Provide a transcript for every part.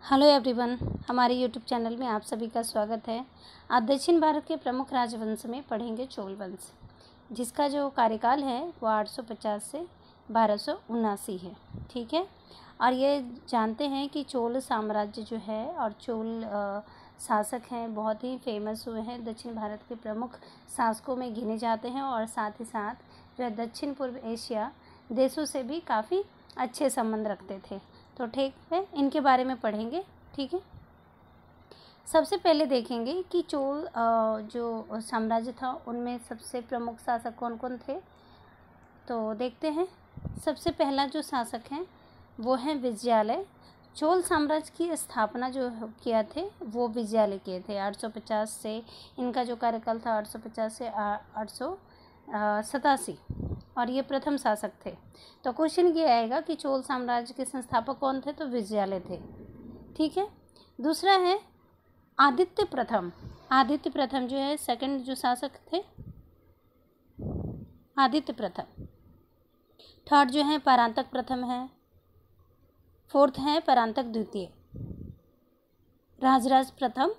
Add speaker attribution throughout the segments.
Speaker 1: Hello everyone, हमारे YouTube channel में आप सभी का स्वागत है। आज दक्षिण भारत के प्रमुख राजवंश में पढ़ेंगे चोल वंश, जिसका जो कार्यकाल है वो 850 से 1279 है। ठीक है, और ये जानते हैं कि चोल साम्राज्य जो है और चोल शासक हैं बहुत ही फेमस हुए हैं, दक्षिण भारत के प्रमुख शासकों में गिने जाते हैं और साथ ही साथ जो दक्षिण पूर्व एशिया देशों से भी काफ़ी अच्छे संबंध रखते थे। तो ठीक है, इनके बारे में पढ़ेंगे। ठीक है, सबसे पहले देखेंगे कि चोल जो साम्राज्य था उनमें सबसे प्रमुख शासक कौन कौन थे। तो देखते हैं, सबसे पहला जो शासक हैं वो हैं विजयालय। चोल साम्राज्य की स्थापना जो किया थे वो विजयालय किए थे 850 से। इनका जो कार्यकाल था 850 से 887, और ये प्रथम शासक थे। तो क्वेश्चन ये आएगा कि चोल साम्राज्य के संस्थापक कौन थे, तो विजयालय थे। ठीक है, दूसरा है आदित्य प्रथम। आदित्य प्रथम जो है सेकंड जो शासक थे, आदित्य प्रथम। थर्ड जो है परांतक प्रथम है। फोर्थ है परांतक द्वितीय। राजराज प्रथम,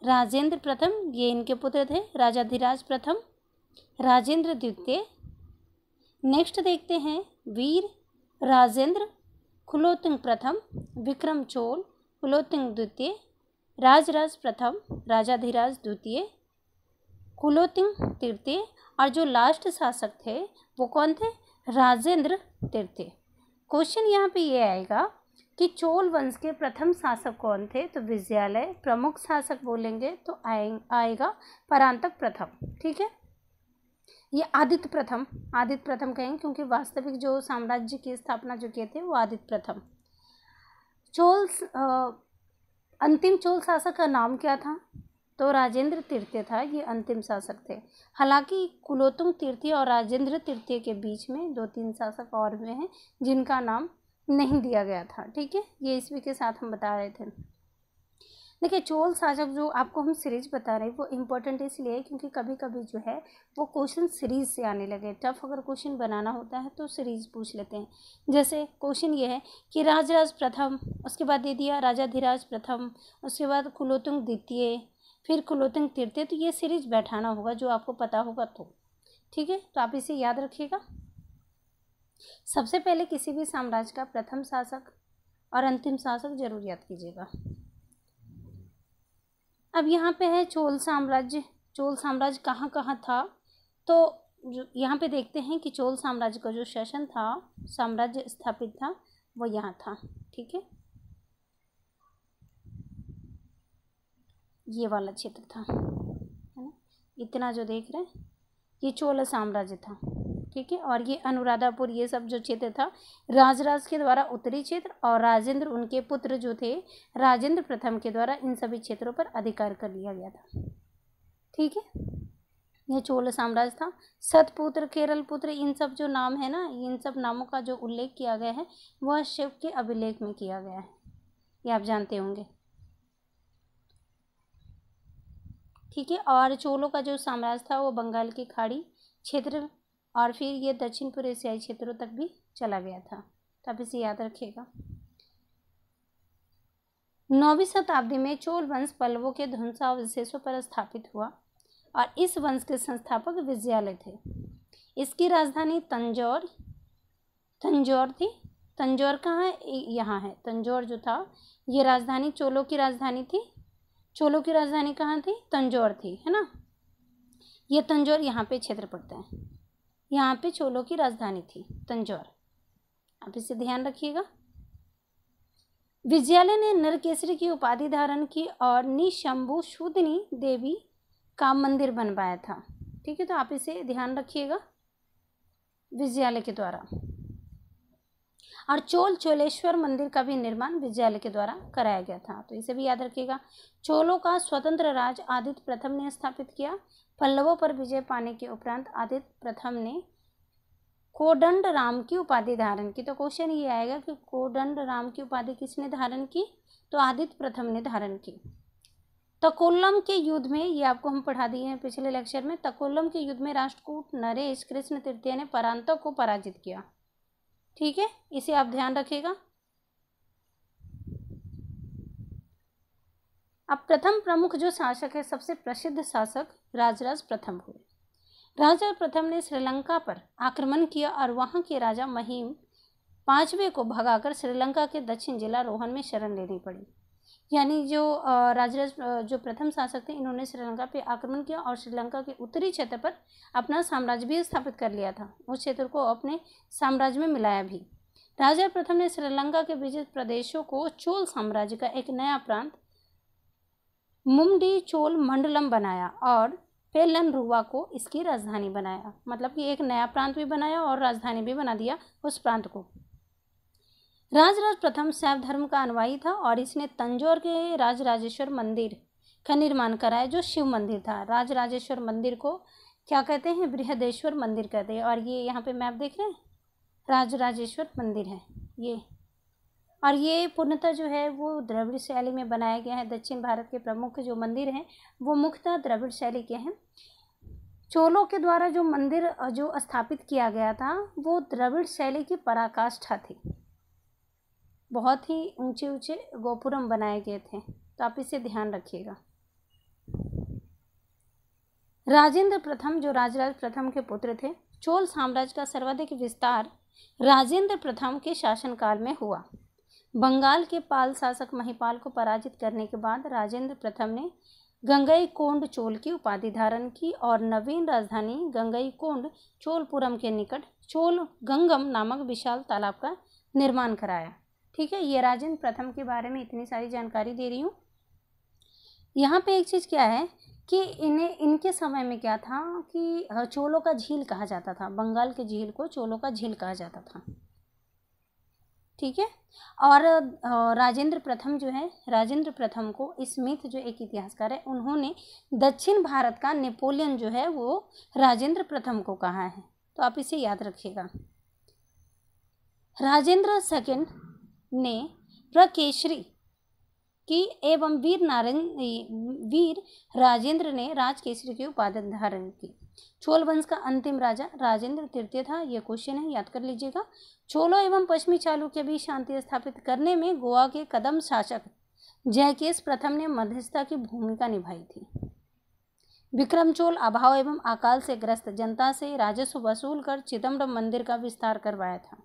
Speaker 1: राजेंद्र प्रथम, ये इनके पुत्र थे। राजाधिराज प्रथम, राजेंद्र द्वितीय। नेक्स्ट देखते हैं वीर राजेंद्र कुलोत्तुंग प्रथम, विक्रम चोल कुलोत्तुंग द्वितीय, राजराज प्रथम, राजाधिराज द्वितीय, कुलोत्तुंग तृतीय, और जो लास्ट शासक थे वो कौन थे, राजेंद्र तृतीय। क्वेश्चन यहाँ पे ये आएगा कि चोल वंश के प्रथम शासक कौन थे, तो विजयालय। प्रमुख शासक बोलेंगे तो आएगा परांतक प्रथम। ठीक है, ये आदित्य प्रथम कहेंगे क्योंकि वास्तविक जो साम्राज्य की स्थापना जो किए थे वो आदित्य प्रथम। चोल अंतिम चोल शासक का नाम क्या था, तो राजेंद्र तृतीय था, ये अंतिम शासक थे। हालांकि कुलोत्तुंग तृतीय और राजेंद्र तृतीय के बीच में 2-3 शासक और हुए हैं जिनका नाम नहीं दिया गया था। ठीक है, ये ईस्वी के साथ हम बता रहे थे। देखिए, चोल शासक जो आपको हम सीरीज बता रहे हैं वो इम्पोर्टेंट इसलिए क्योंकि कभी कभी जो है वो क्वेश्चन सीरीज से आने लगे। टफ अगर क्वेश्चन बनाना होता है तो सीरीज पूछ लेते हैं। जैसे क्वेश्चन ये है कि राजराज प्रथम, उसके बाद दे दिया राजाधिराज प्रथम, उसके बाद कुलोत्तुंग द्वितीय, फिर कुलोत्तुंग तृतीय। तो ये सीरीज बैठाना होगा जो आपको पता होगा तो। ठीक है, तो आप इसे याद रखिएगा। सबसे पहले किसी भी साम्राज्य का प्रथम शासक और अंतिम शासक जरूर याद कीजिएगा। अब यहाँ पे है चोल साम्राज्य। चोल साम्राज्य कहाँ कहाँ था, तो यहाँ पे देखते हैं कि चोल साम्राज्य का जो शासन था, साम्राज्य स्थापित था, वो यहाँ था। ठीक है, ये वाला क्षेत्र था, है ना, इतना जो देख रहे हैं ये चोल साम्राज्य था। ठीक है, और ये अनुराधापुर, ये सब जो क्षेत्र था राजराज के द्वारा उत्तरी क्षेत्र, और राजेंद्र उनके पुत्र जो थे राजेंद्र प्रथम के द्वारा इन सभी क्षेत्रों पर अधिकार कर लिया गया था। ठीक है, यह चोल साम्राज्य था। सतपुत्र, केरल पुत्र, इन सब जो नाम है ना, इन सब नामों का जो उल्लेख किया गया है वह शिव के अभिलेख में किया गया है, ये आप जानते होंगे। ठीक है, और चोलों का जो साम्राज्य था वो बंगाल की खाड़ी क्षेत्र और फिर ये दक्षिण पूर्व एशियाई क्षेत्रों तक भी चला गया था। तो आप इसे याद रखिएगा। 9वीं शताब्दी में चोल वंश पल्लवों के ध्वंसावशेषों पर स्थापित हुआ और इस वंश के संस्थापक विजयालय थे। इसकी राजधानी तंजौर थी। तंजौर कहाँ है, यहाँ है। तंजौर जो था ये राजधानी, चोलों की राजधानी थी। चोलों की राजधानी कहाँ थी, तंजौर थी, है ना। ये तंजौर यहाँ पे क्षेत्र पड़ता है, यहाँ पे चोलों की राजधानी थी तंजौर, आप इसे ध्यान रखिएगा। विजयालय ने नरकेसरी की उपाधि धारण की और निशंभु शूदिनी देवी का मंदिर बनवाया था। ठीक है, तो आप इसे ध्यान रखिएगा, विजयालय के द्वारा। और चोलेश्वर मंदिर का भी निर्माण विजयालय के द्वारा कराया गया था, तो इसे भी याद रखिएगा। चोलों का स्वतंत्र राज आदित्य प्रथम ने स्थापित किया। पल्लवों पर विजय पाने के उपरांत आदित्य प्रथम ने कोदंड राम की उपाधि धारण की। तो क्वेश्चन ये आएगा कि कोदंड राम की उपाधि किसने धारण की, तो आदित्य प्रथम ने धारण की। तकोल्लम के युद्ध में, ये आपको हम पढ़ा दिए हैं पिछले लेक्चर में, तकोल्लम के युद्ध में राष्ट्रकूट नरेश कृष्ण तृतीय ने परांतक को पराजित किया। ठीक है, इसे आप ध्यान रखिएगा। अब प्रथम प्रमुख जो शासक है, सबसे प्रसिद्ध शासक राजराज प्रथम हुए। राजराज प्रथम ने श्रीलंका पर आक्रमण किया और वहां के राजा महिम पांचवें को भगाकर श्रीलंका के दक्षिण जिला रोहन में शरण लेनी पड़ी। यानी जो राजराज जो प्रथम शासक थे, इन्होंने श्रीलंका पे आक्रमण किया और श्रीलंका के उत्तरी क्षेत्र पर अपना साम्राज्य भी स्थापित कर लिया था। उस क्षेत्र को अपने साम्राज्य में मिलाया भी। राजा प्रथम ने श्रीलंका के विजित प्रदेशों को चोल साम्राज्य का एक नया प्रांत मुमडी चोल मंडलम बनाया और पेलनरुवा को इसकी राजधानी बनाया। मतलब कि एक नया प्रांत भी बनाया और राजधानी भी बना दिया उस प्रांत को। राजराज प्रथम शैव धर्म का अनुयायी था और इसने तंजौर के राजराजेश्वर मंदिर का निर्माण कराया, जो शिव मंदिर था। राजराजेश्वर मंदिर को क्या कहते हैं? बृहदेश्वर मंदिर कहते हैं। और ये यहाँ पे मैप देख रहे हैं, राजराजेश्वर मंदिर है ये। और ये पूर्णतः जो है वो द्रविड़ शैली में बनाया गया है। दक्षिण भारत के प्रमुख जो मंदिर हैं वो मुख्यतः द्रविड़ शैली के हैं। चोलों के द्वारा जो मंदिर जो स्थापित किया गया था वो द्रविड़ शैली की पराकाष्ठा थी। बहुत ही ऊंचे ऊंचे गोपुरम बनाए गए थे, तो आप इसे ध्यान रखिएगा। राजेंद्र प्रथम जो राजराज प्रथम के पुत्र थे, चोल साम्राज्य का सर्वाधिक विस्तार राजेंद्र प्रथम के शासनकाल में हुआ। बंगाल के पाल शासक महिपाल को पराजित करने के बाद राजेंद्र प्रथम ने गंगईकोंड चोल की उपाधि धारण की और नवीन राजधानी गंगईकोंड चोलपुरम के निकट चोल गंगम नामक विशाल तालाब का निर्माण कराया। ठीक है, ये राजेंद्र प्रथम के बारे में इतनी सारी जानकारी दे रही हूँ। यहाँ पे एक चीज़ क्या है कि इनके समय में क्या था कि चोलों का झील कहा जाता था। बंगाल के झील को चोलों का झील कहा जाता था। ठीक है, और राजेंद्र प्रथम जो है, राजेंद्र प्रथम को स्मिथ जो एक इतिहासकार है, उन्होंने दक्षिण भारत का नेपोलियन जो है वो राजेंद्र प्रथम को कहा है, तो आप इसे याद रखिएगा। राजेंद्र सेकंड ने प्रकेशरी की एवं वीर राजेंद्र ने राजकेसरी की उपाधि धारण की। चोल वंश का अंतिम राजा राजेंद्र तृतीय था। यह क्वेश्चन है, याद कर लीजिएगा। चोलों एवं पश्चिमी चालुक्य के बीच शांति स्थापित करने में गोवा के कदम शासक जयकेश प्रथम ने मध्यस्थता की भूमिका निभाई थी। विक्रम चोल अभाव एवं अकाल से ग्रस्त जनता से राजस्व वसूल कर चिदम्बरम मंदिर का विस्तार करवाया था।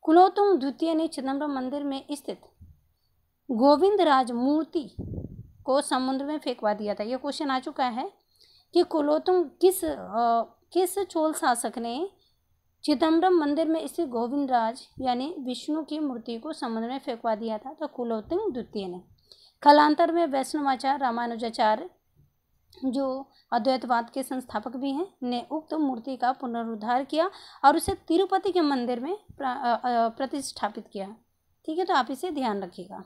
Speaker 1: कुलोत्तुंग द्वितीय ने चिदम्बरम मंदिर में स्थित गोविंदराज मूर्ति को समुद्र में फेंकवा दिया था। यह क्वेश्चन आ चुका है कि कुलोत्तुंग किस चोल शासक ने चिदम्बरम मंदिर में स्थित गोविंदराज यानी विष्णु की मूर्ति को समुद्र में फेंकवा दिया था? तो कुलोत्तुंग द्वितीय ने। कालांतर में वैष्णवाचार्य रामानुजाचार्य जो अद्वैतवाद के संस्थापक भी हैं, ने उक्त मूर्ति का पुनरुद्धार किया और उसे तिरुपति के मंदिर में प्रतिष्ठापित किया। ठीक है, तो आप इसे ध्यान रखिएगा।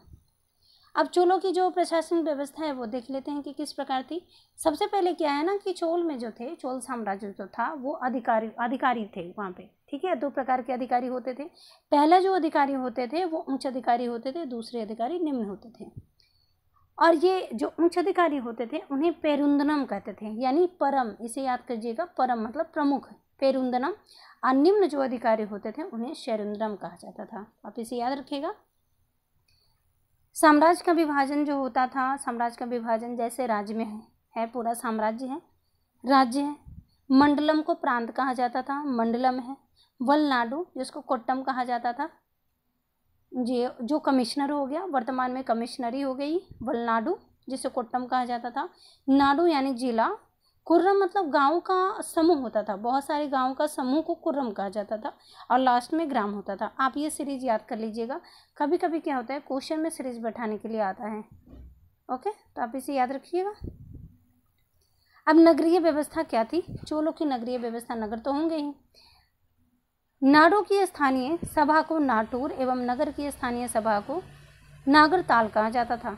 Speaker 1: अब चोलों की जो प्रशासनिक व्यवस्था है वो देख लेते हैं कि किस प्रकार थी। सबसे पहले क्या है ना कि चोल में जो थे, चोल साम्राज्य जो था वो अधिकारी थे वहाँ पे। ठीक है, दो प्रकार के अधिकारी होते थे। पहला जो अधिकारी होते थे वो उच्च अधिकारी होते थे, दूसरे अधिकारी निम्न होते थे। और ये जो उच्च अधिकारी होते थे उन्हें पेरुंदनम कहते थे, यानी परम। इसे याद कीजिएगा, परम मतलब प्रमुख, पेरुंदनम। और निम्न जो अधिकारी होते थे उन्हें शैरुंदनम कहा जाता था। आप इसे याद रखिएगा। साम्राज्य का विभाजन जो होता था, साम्राज्य का विभाजन जैसे राज्य में है पूरा साम्राज्य है, राज्य है। मंडलम को प्रांत कहा जाता था, मंडलम है। वलनाडु जिसको कोट्टम कहा जाता था, जी जो कमिश्नर हो गया, वर्तमान में कमिश्नरी हो गई वलनाडु, जिसे कोट्टम कहा जाता था। नाडु यानी जिला। कुर्रम मतलब गांव का समूह होता था, बहुत सारे गांव का समूह को कुर्रम कहा जाता था। और लास्ट में ग्राम होता था। आप ये सीरीज याद कर लीजिएगा। कभी कभी क्या होता है क्वेश्चन में सीरीज बैठाने के लिए आता है। ओके, तो आप इसे याद रखिएगा। अब नगरीय व्यवस्था क्या थी? चोलों की नगरीय व्यवस्था, नगर तो होंगे ही। नाडु की स्थानीय सभा को नाटूर एवं नगर की स्थानीय सभा को नागरताल कहा जाता था।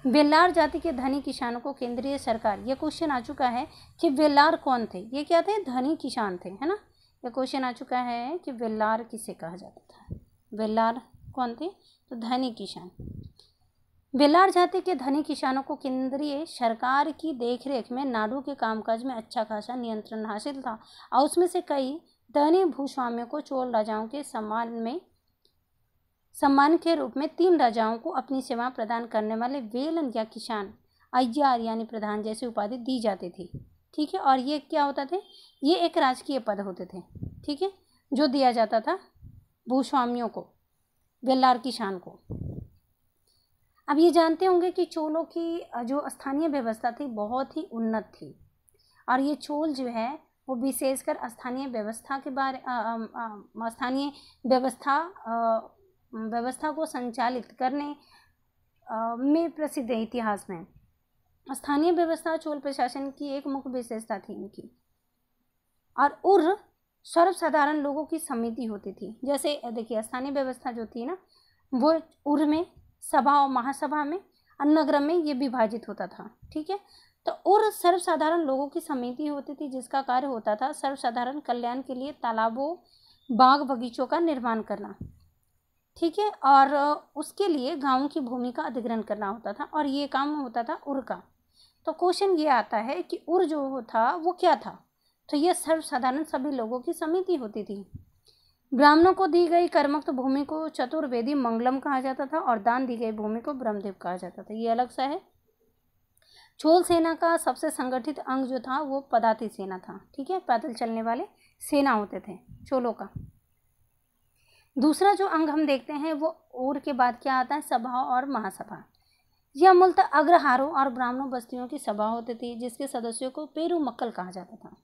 Speaker 1: वेल्लार जाति के धनी किसानों को केंद्रीय सरकार, ये क्वेश्चन आ चुका है कि वेल्लार कौन थे? ये क्या थे? धनी किसान थे, है ना। ये क्वेश्चन आ चुका है कि वेल्लार किसे कहा जाता था? वेल्लार कौन थे? तो धनी किसान। वेल्लार जाति के धनी किसानों को केंद्रीय सरकार की देखरेख में नाडु के कामकाज में अच्छा खासा नियंत्रण हासिल था और उसमें से कई धनी भूस्वामियों को चोल राजाओं के सम्मान में सम्मान के रूप में 3 राजाओं को अपनी सेवा प्रदान करने वाले वेलन या किसान, अय्यार यानी प्रधान जैसी उपाधि दी जाती थी। ठीक है, और ये क्या होता थे, ये एक राजकीय पद होते थे। ठीक है, जो दिया जाता था भूस्वामियों को, वेलार किसान को। अब ये जानते होंगे कि चोलों की जो स्थानीय व्यवस्था थी बहुत ही उन्नत थी, और ये चोल जो है वो विशेषकर स्थानीय व्यवस्था के बारे स्थानीय व्यवस्था को संचालित करने में प्रसिद्ध है। इतिहास में स्थानीय व्यवस्था चोल प्रशासन की एक मुख्य विशेषता थी इनकी। और उर सर्वसाधारण लोगों की समिति होती थी। जैसे देखिए स्थानीय व्यवस्था जो थी ना, वो उर में सभा और महासभा में, नगर में ये विभाजित होता था। ठीक है, तो उर सर्वसाधारण लोगों की समिति होती थी जिसका कार्य होता था सर्वसाधारण कल्याण के लिए तालाबों, बाग बगीचों का निर्माण करना। ठीक है, और उसके लिए गांवों की भूमि का अधिग्रहण करना होता था, और ये काम होता था उर का। तो क्वेश्चन ये आता है कि उर जो था वो क्या था, तो ये सर्वसाधारण सभी लोगों की समिति होती थी। ब्राह्मणों को दी गई कर्मक्त भूमि को चतुर्वेदी मंगलम कहा जाता था, और दान दी गई भूमि को ब्रह्मदेव कहा जाता था। ये अलग सा है। चोल सेना का सबसे संगठित अंग जो था वो पदाति सेना था। ठीक है, पैदल चलने वाले सेना होते थे चोलों का। दूसरा जो अंग हम देखते हैं वो उर के बाद क्या आता है, सभा और महासभा। यह मूलतः अग्रहारों और ब्राह्मणों बस्तियों की सभा होती थी जिसके सदस्यों को पेरू मक्कल कहा जाता था।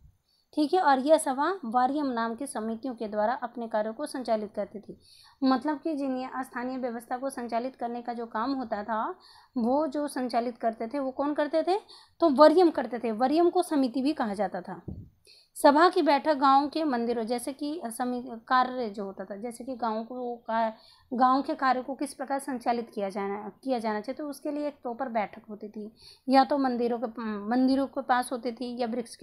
Speaker 1: ठीक है, और यह सभा वारियम नाम की समितियों के द्वारा अपने कार्यों को संचालित करती थी। मतलब कि जिन्हें स्थानीय व्यवस्था को संचालित करने का जो काम होता था वो जो संचालित करते थे वो कौन करते थे, तो वरियम करते थे। वरियम को समिति भी कहा जाता था। सभा की बैठक गांव के मंदिरों, जैसे कि कार्य जो होता था, जैसे कि गांव के कार्य को किस प्रकार संचालित किया जाना चाहिए, तो उसके लिए एक प्रॉपर बैठक होती थी। या तो मंदिरों के पास होती थी, या वृक्ष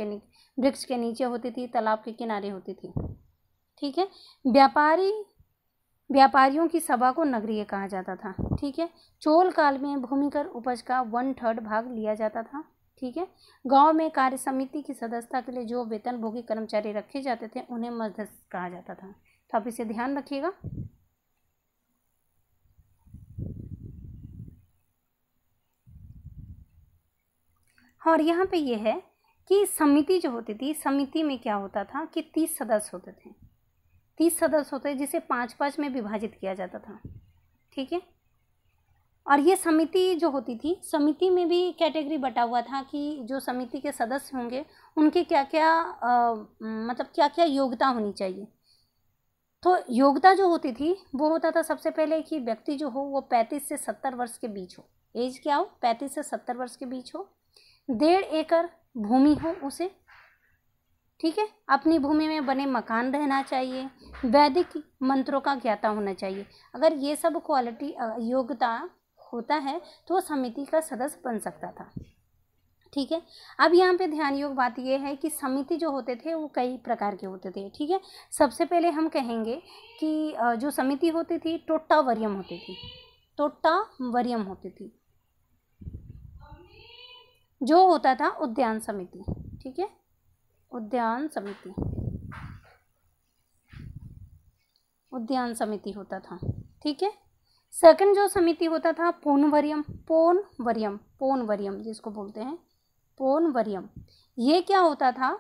Speaker 1: के नीचे होती थी, तालाब के किनारे होती थी। ठीक है, व्यापारियों की सभा को नगरीय कहा जाता था। ठीक है, चोल काल में भूमिकर उपज का 1/3 भाग लिया जाता था। ठीक है, गांव में कार्य समिति की सदस्यता के लिए जो वेतनभोगी कर्मचारी रखे जाते थे उन्हें मध्यस्थ कहा जाता था। तो आप इसे ध्यान रखिएगा। और यहाँ पे ये है कि समिति जो होती थी, समिति में क्या होता था कि 30 सदस्य होते थे। 30 सदस्य होते जिसे 5-5 में विभाजित किया जाता था। ठीक है, और ये समिति जो होती थी, समिति में भी कैटेगरी बटा हुआ था कि जो समिति के सदस्य होंगे उनके क्या क्या योग्यता होनी चाहिए। तो योग्यता जो होती थी वो होता था सबसे पहले कि व्यक्ति जो हो वो 35 से 70 वर्ष के बीच हो। एज क्या हो, 35 से 70 वर्ष के बीच हो। 1.5 एकड़ भूमि हो उसे। ठीक है, अपनी भूमि में बने मकान रहना चाहिए। वैदिक मंत्रों का ज्ञाता होना चाहिए। अगर ये सब क्वालिटी योग्यता होता है तो वो समिति का सदस्य बन सकता था। ठीक है, अब यहाँ पे ध्यान योग बात ये है कि समिति जो होते थे वो कई प्रकार के होते थे। ठीक है, सबसे पहले हम कहेंगे कि जो समिति होती थी टोट्टा वरियम होती थी। टोट्टा वरियम होती थी, जो होता था उद्यान समिति। ठीक है, उद्यान समिति होता था। ठीक है, सेकंड जो समिति होता था पोन वरियम जिसको बोलते हैं पोन वरियम। ये क्या होता था,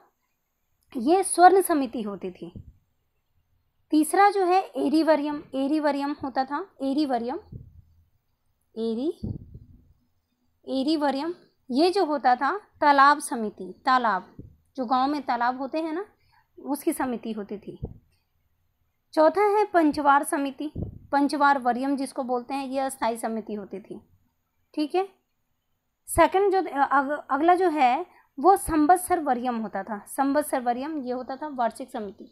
Speaker 1: ये स्वर्ण समिति होती थी। तीसरा जो है एरी वरियम होता था। एरी वरियम ये जो होता था तालाब समिति, तालाब जो गांव में तालाब होते हैं ना उसकी समिति होती थी। चौथा है पंचवार समिति, पंचवार वरियम जिसको बोलते हैं, ये अस्थायी समिति होती थी। ठीक है, सेकंड जो अगला जो है वो संवत्सर वरियम होता था। संवत्सर वरियम ये होता था वार्षिक समिति।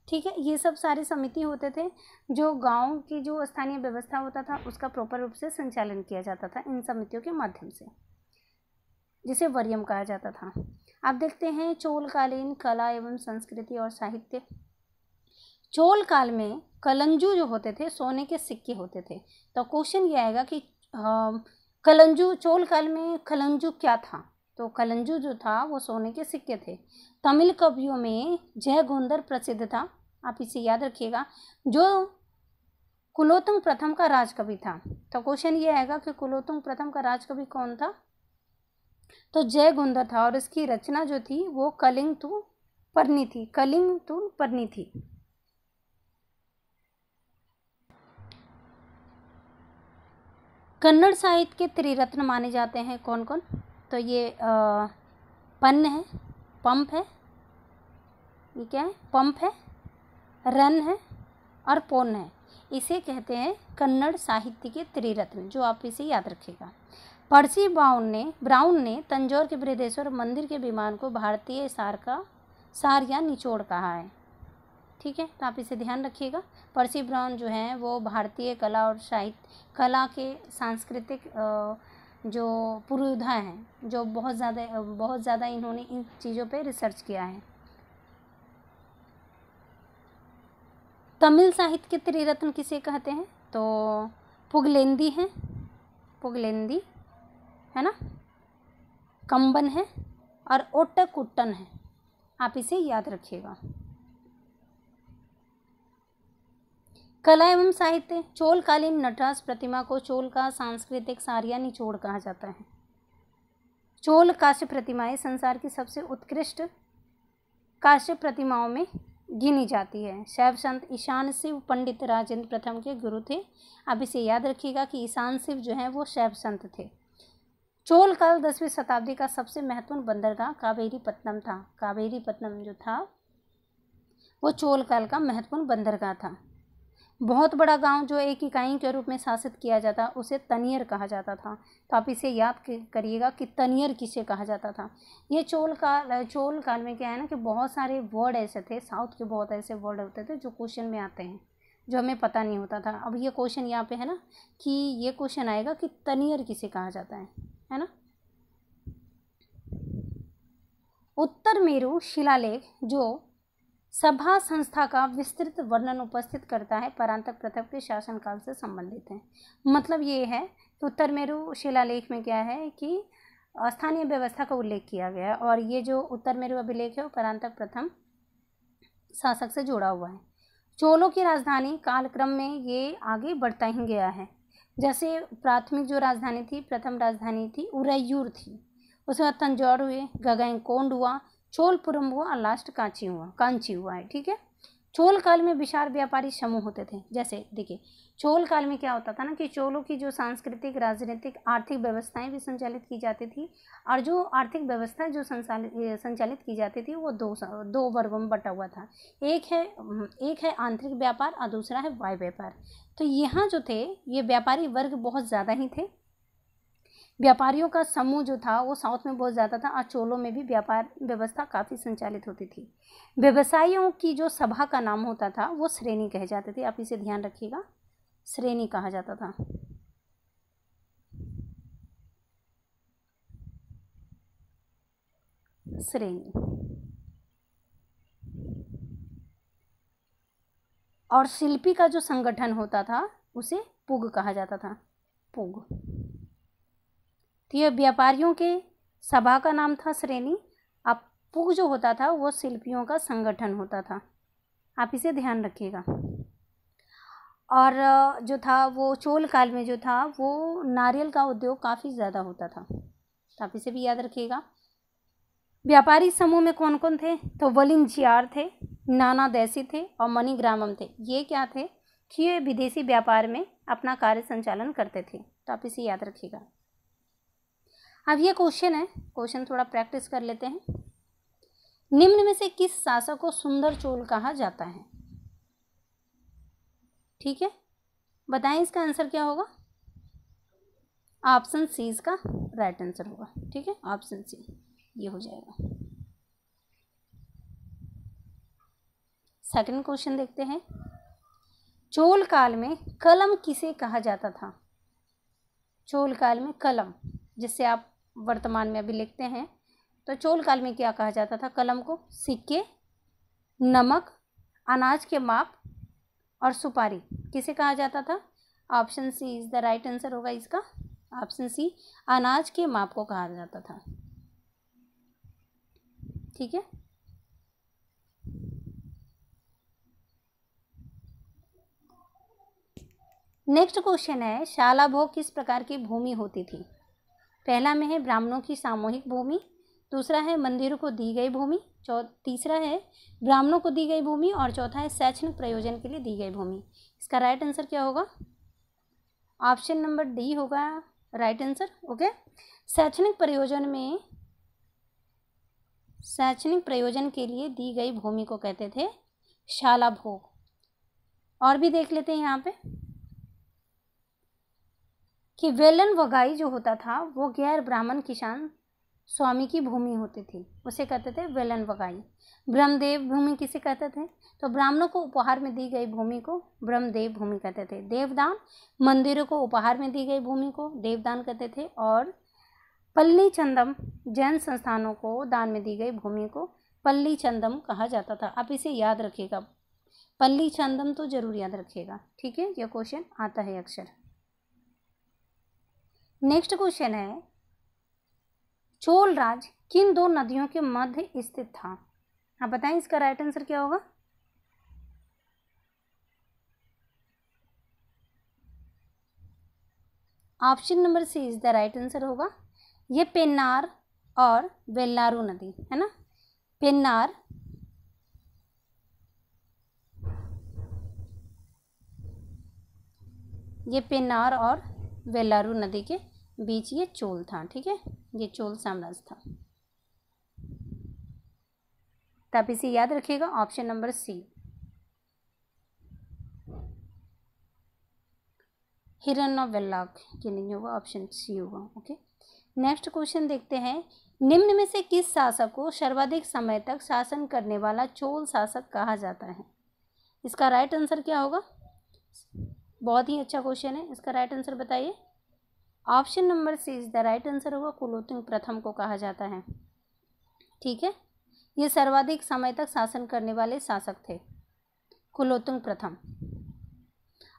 Speaker 1: ठीक है, ये सब सारे समिति होते थे जो गांव की जो स्थानीय व्यवस्था होता था उसका प्रॉपर रूप से संचालन किया जाता था इन समितियों के माध्यम से, जिसे वरियम कहा जाता था। आप देखते हैं चोलकालीन कला एवं संस्कृति और साहित्य। चोल काल में कलंजू जो होते थे सोने के सिक्के होते थे। तो क्वेश्चन ये आएगा कि कलंजू, चोल काल में कलंजू क्या था, तो कलंजू जो था वो सोने के सिक्के थे। तमिल कवियों में जय गोंदर प्रसिद्ध था। आप इसे याद रखिएगा। जो कुलोत्तुंग प्रथम का राजकवि था। तो क्वेश्चन ये आएगा कि कुलोत्तुंग प्रथम का राजकवि कौन था, तो जयगुंदर था, और इसकी रचना जो थी वो कलिंग तु पर्णी थी। कन्नड़ साहित्य के त्रिरत्न माने जाते हैं कौन कौन, तो ये पन्न है, पंप है, ये क्या है, पंप है, रन है और पोन है। इसे कहते हैं कन्नड़ साहित्य के त्रिरत्न, जो आप इसे याद रखिएगा। पर्सी ब्राउन ने तंजौर के बृहदेश्वर मंदिर के विमान को भारतीय सार या निचोड़ कहा है। ठीक है, तो आप इसे ध्यान रखिएगा। पर्सी ब्राउन जो हैं वो भारतीय कला और कला के सांस्कृतिक जो पुरोधा हैं, जो बहुत ज़्यादा इन्होंने इन चीज़ों पे रिसर्च किया है। तमिल साहित्य के त्रिरत्न किसे कहते हैं, तो पुगलेंदी है ना, कंबन है और ओट्टाकुट्टन है। आप इसे याद रखिएगा। कला एवं साहित्य, चोलकालीन नटराज प्रतिमा को चोल का सांस्कृतिक सार या निचोड़ कहा जाता है। चोल कांस्य प्रतिमाएं संसार की सबसे उत्कृष्ट कांस्य प्रतिमाओं में गिनी जाती है। शैव संत ईशान शिव पंडित राजेंद्र प्रथम के गुरु थे। अब इसे याद रखिएगा कि ईशान शिव जो हैं वो शैव संत थे। चोल काल 10वीं शताब्दी का सबसे महत्वपूर्ण बंदरगाह कावेरीपत्तनम था। कावेरीपत्तनम जो था वो चोल काल का महत्वपूर्ण बंदरगाह था। बहुत बड़ा गांव जो एक इकाई के रूप में शासित किया जाता उसे तनियर कहा जाता था। तो आप इसे याद करिएगा कि तनियर किसे कहा जाता था। ये चोल काल में क्या है ना कि बहुत सारे वर्ड ऐसे थे, साउथ के बहुत ऐसे वर्ड होते थे जो क्वेश्चन में आते हैं, जो हमें पता नहीं होता था। अब ये क्वेश्चन यहाँ पे है ना कि ये क्वेश्चन आएगा कि तनियर किसे कहा जाता है ना। उत्तर मेरु शिलालेख जो सभा संस्था का विस्तृत वर्णन उपस्थित करता है, परांतक प्रथम के शासनकाल से संबंधित है। मतलब ये है कि उत्तर मेरु शिलालेख में क्या है कि स्थानीय व्यवस्था का उल्लेख किया गया है, और ये जो उत्तर मेरु अभिलेख है वो परांतक प्रथम शासक से जुड़ा हुआ है। चोलों की राजधानी कालक्रम में ये आगे बढ़ता ही गया है। जैसे प्राथमिक जो राजधानी थी, प्रथम राजधानी थी उरैयूर थी, उसके बाद तंजौर हुए, गंगैकोंड हुआ, चोलपुरम हुआ और लास्ट कांची हुआ है। ठीक है, चोल काल में विशाल व्यापारी समूह होते थे। जैसे देखिए चोल काल में क्या होता था ना कि चोलों की जो सांस्कृतिक, राजनीतिक, आर्थिक व्यवस्थाएं भी संचालित की जाती थी, और जो आर्थिक व्यवस्था जो संचालित की जाती थी वो दो वर्गों में बटा हुआ था। एक है आंतरिक व्यापार और दूसरा है बाह्य व्यापार। तो यहाँ जो थे ये व्यापारी वर्ग बहुत ज़्यादा ही थे। व्यापारियों का समूह जो था वो साउथ में बहुत ज़्यादा था, और चोलों में भी व्यापार व्यवस्था काफ़ी संचालित होती थी। व्यवसायियों की जो सभा का नाम होता था वो श्रेणी कहे जाते थे। आप इसे ध्यान रखिएगा, श्रेणी कहा जाता था। श्रेणी। और शिल्पी का जो संगठन होता था उसे पुग कहा जाता था, पुग। तो ये व्यापारियों के सभा का नाम था श्रेणी। अब पुग जो होता था वो शिल्पियों का संगठन होता था। आप इसे ध्यान रखिएगा। और जो था वो चोल काल में जो था वो नारियल का उद्योग काफ़ी ज़्यादा होता था। तो आप इसे भी याद रखिएगा। व्यापारी समूह में कौन कौन थे, तो वलिंजियार थे, नाना देसी थे और मणिग्रामम थे। ये क्या थे कि ये विदेशी व्यापार में अपना कार्य संचालन करते थे। तो आप इसे याद रखिएगा। अब ये क्वेश्चन है, क्वेश्चन थोड़ा प्रैक्टिस कर लेते हैं। निम्न में से किस शासक को सुंदर चोल कहा जाता है? ठीक है, बताएं इसका आंसर क्या होगा। ऑप्शन सी इसका राइट आंसर होगा। ठीक है, ऑप्शन सी ये हो जाएगा। सेकंड क्वेश्चन देखते हैं। चोल काल में कलम किसे कहा जाता था? चोल काल में कलम, जिससे आप वर्तमान में अभी लिखते हैं, तो चोल काल में क्या कहा जाता था कलम को? सिक्के, नमक, अनाज के माप और सुपारी किसे कहा जाता था? Option C is the right answer होगा इसका। ऑप्शन सी अनाज के माप को कहा जाता था। ठीक है, नेक्स्ट क्वेश्चन है, शाला भोग किस प्रकार की भूमि होती थी? पहला में है ब्राह्मणों की सामूहिक भूमि, दूसरा है मंदिरों को दी गई भूमि, तीसरा है ब्राह्मणों को दी गई भूमि, और चौथा है शैक्षणिक प्रयोजन के लिए दी गई भूमि। इसका राइट आंसर क्या होगा? ऑप्शन नंबर डी होगा राइट आंसर। ओके, शैक्षणिक प्रयोजन के लिए दी गई भूमि को कहते थे शाला भोग। और भी देख लेते हैं यहाँ पे कि वेलन वगाई जो होता था वो गैर ब्राह्मण किसान स्वामी की भूमि होती थी, उसे कहते थे वेलन वगाई। ब्रह्मदेव भूमि किसे कहते थे? तो ब्राह्मणों को उपहार में दी गई भूमि को ब्रह्मदेव भूमि कहते थे। देवदान, मंदिरों को उपहार में दी गई भूमि को देवदान कहते थे। और पल्ली चंदम, जैन संस्थानों को दान में दी गई भूमि को पल्ली चंदम कहा जाता था। आप इसे याद रखिएगा, पल्ली चंदम तो जरूर याद रखिएगा, ठीक है, यह क्वेश्चन आता है अक्सर। नेक्स्ट क्वेश्चन है, चोल राज किन दो नदियों के मध्य स्थित था? आप बताएं इसका राइट आंसर क्या होगा? Option number C is the right answer होगा। ये पेन्नार और वेल्लारू नदी है ना, पेन्नार ये पेन्नार और वेल्लारू नदी के बीच ये चोल था, ठीक है, ये चोल साम्राज्य था। तो आप इसे याद रखिएगा, ऑप्शन नंबर सी हिरण्यवेल्लाक ये नहीं होगा, ऑप्शन सी होगा। ओके, नेक्स्ट क्वेश्चन देखते हैं, निम्न में से किस शासक को सर्वाधिक समय तक शासन करने वाला चोल शासक कहा जाता है? इसका राइट आंसर क्या होगा? बहुत ही अच्छा क्वेश्चन है, इसका राइट आंसर बताइए। Option number C is the right answer होगा, कुलोत्तुंग प्रथम को कहा जाता है, ठीक है। ये सर्वाधिक समय तक शासन करने वाले शासक थे कुलोत्तुंग प्रथम,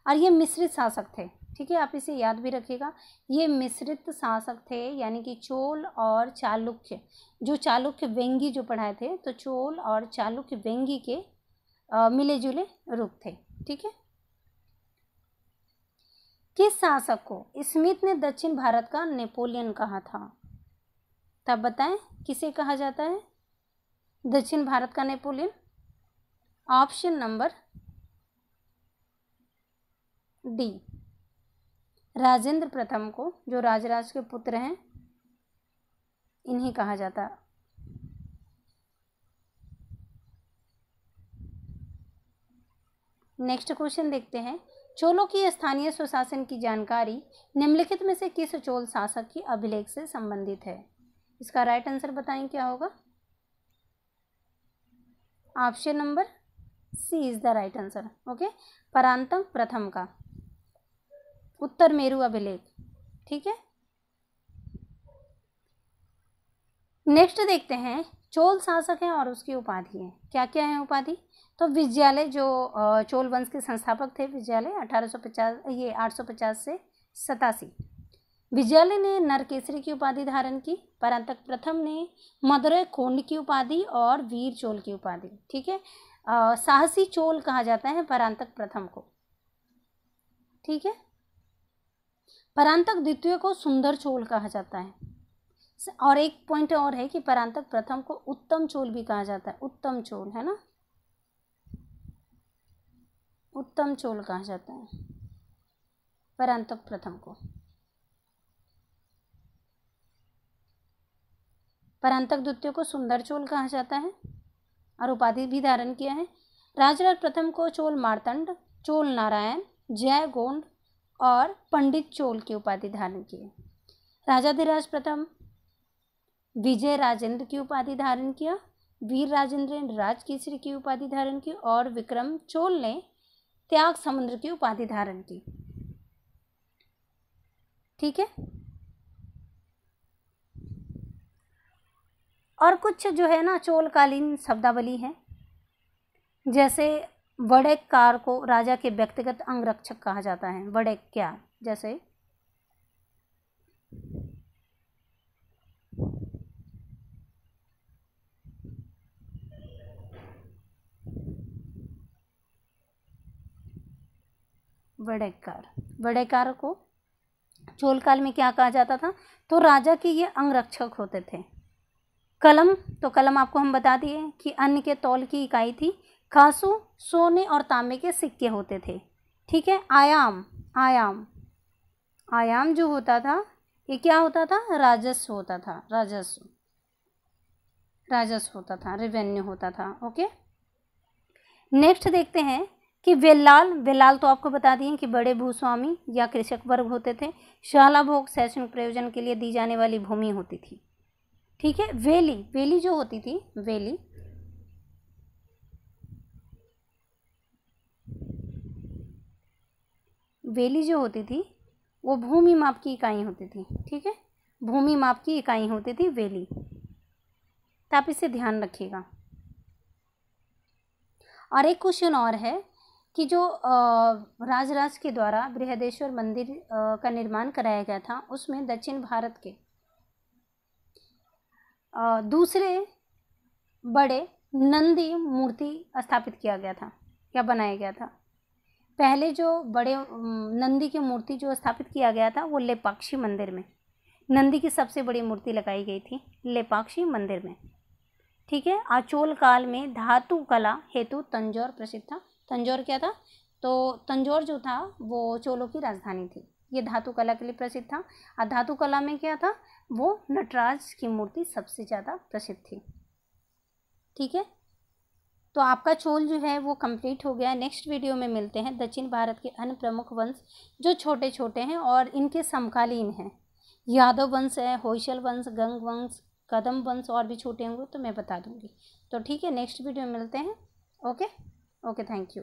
Speaker 1: और ये मिश्रित शासक थे, ठीक है, आप इसे याद भी रखिएगा। ये मिश्रित शासक थे, यानी कि चोल और चालुक्य, जो चालुक्य वेंगी जो पढ़ाए थे, तो चोल और चालुक्य वेंगी के मिले जुले रूप थे, ठीक है। किस शासक को स्मिथ ने दक्षिण भारत का नेपोलियन कहा था? तब बताएं किसे कहा जाता है दक्षिण भारत का Napoleon? Option number D, Rajendra प्रथम को, जो राजराज के पुत्र हैं, इन्हीं कहा जाता। नेक्स्ट क्वेश्चन देखते हैं, चोलों की स्थानीय स्वशासन की जानकारी निम्नलिखित में से किस चोल शासक की अभिलेख से संबंधित है? इसका राइट आंसर बताएं क्या होगा? Option number C is the right answer. Okay, Parantaka प्रथम का उत्तर मेरु अभिलेख, ठीक है। नेक्स्ट देखते हैं, चोल शासक है और उसकी उपाधि है, क्या क्या है उपाधि? तो विजयालय, जो चोल वंश के संस्थापक थे, विजयालय 1850 ये 850 से 87। विजयालय ने नरकेसरी की उपाधि धारण की, परांतक प्रथम ने मदुरै कोंड की उपाधि और वीर चोल की उपाधि, ठीक है। साहसी चोल कहा जाता है परांतक प्रथम को, ठीक है। परांतक द्वितीय को सुंदर चोल कहा जाता है, और एक पॉइंट और है कि परांतक प्रथम को उत्तम चोल भी कहा जाता है, उत्तम चोल है ना, उत्तम चोल कहा जाता है परांतक प्रथम को। परांतक द्वितीय को सुंदर चोल कहा जाता है और उपाधि भी धारण किया है। राजराज प्रथम को चोल मार्तंड, चोल नारायण, जय गोंड और पंडित चोल की उपाधि धारण की है। राजाधिराज प्रथम विजय राजेंद्र की उपाधि धारण किया, वीर राजेंद्र ने राजकेसरी की उपाधि धारण की, और विक्रम चोल ने त्याग समुद्र की उपाधि धारण की, ठीक है। और कुछ जो है ना चोलकालीन शब्दावली है, जैसे वड़ैक्कार को राजा के व्यक्तिगत अंगरक्षक कहा जाता है, वड़ैक्कार, जैसे वडेक्कार। वडेक्कार को चोल काल में क्या कहा जाता था? तो राजा के ये अंगरक्षक होते थे। कलम, तो कलम आपको हम बता दिए कि अन्न के तौल की इकाई थी। कांसू सोने और तांबे के सिक्के होते थे। ठीक है। आयाम, आयाम, आयाम जो होता था ये क्या होता था? राजस्व होता था, राजस्व, राजस्व होता था, रेवेन्यू होता था। ओके। नेक्स्ट देखते हैं कि वेलाल, वेलाल तो आपको बता दिए कि बड़े भूस्वामी या कृषक वर्ग होते थे। शाला भोग शैक्षणिक प्रयोजन के लिए दी जाने वाली भूमि होती थी। ठीक है। वेली, वेली जो होती थी, वेली, वेली जो होती थी वो भूमि माप की इकाई होती थी। ठीक है। भूमि माप की इकाई होती थी वेली, तो आप इसे ध्यान रखिएगा। और एक क्वेश्चन और है कि जो राजराज के द्वारा बृहदेश्वर मंदिर का निर्माण कराया गया था उसमें दक्षिण भारत के दूसरे बड़े नंदी मूर्ति स्थापित किया गया था या बनाया गया था। पहले जो बड़े नंदी की मूर्ति जो स्थापित किया गया था वो लेपाक्षी मंदिर में, नंदी की सबसे बड़ी मूर्ति लगाई गई थी लेपाक्षी मंदिर में। ठीक है। चोल काल में धातु कला हेतु तंजौर प्रसिद्ध था। तंजौर क्या था? तो तंजौर जो था वो चोलों की राजधानी थी। ये धातु कला के लिए प्रसिद्ध था। और धातु कला में क्या था? वो नटराज की मूर्ति सबसे ज़्यादा प्रसिद्ध थी। ठीक है। तो आपका चोल जो है वो कंप्लीट हो गया। नेक्स्ट वीडियो में मिलते हैं दक्षिण भारत के अन्य प्रमुख वंश जो छोटे छोटे हैं और इनके समकालीन हैं। यादव वंश है, होयसल वंश, गंग वंश, कदम वंश, और भी छोटे होंगे तो मैं बता दूंगी। तो ठीक है, नेक्स्ट वीडियो में मिलते हैं। Okay, thank you.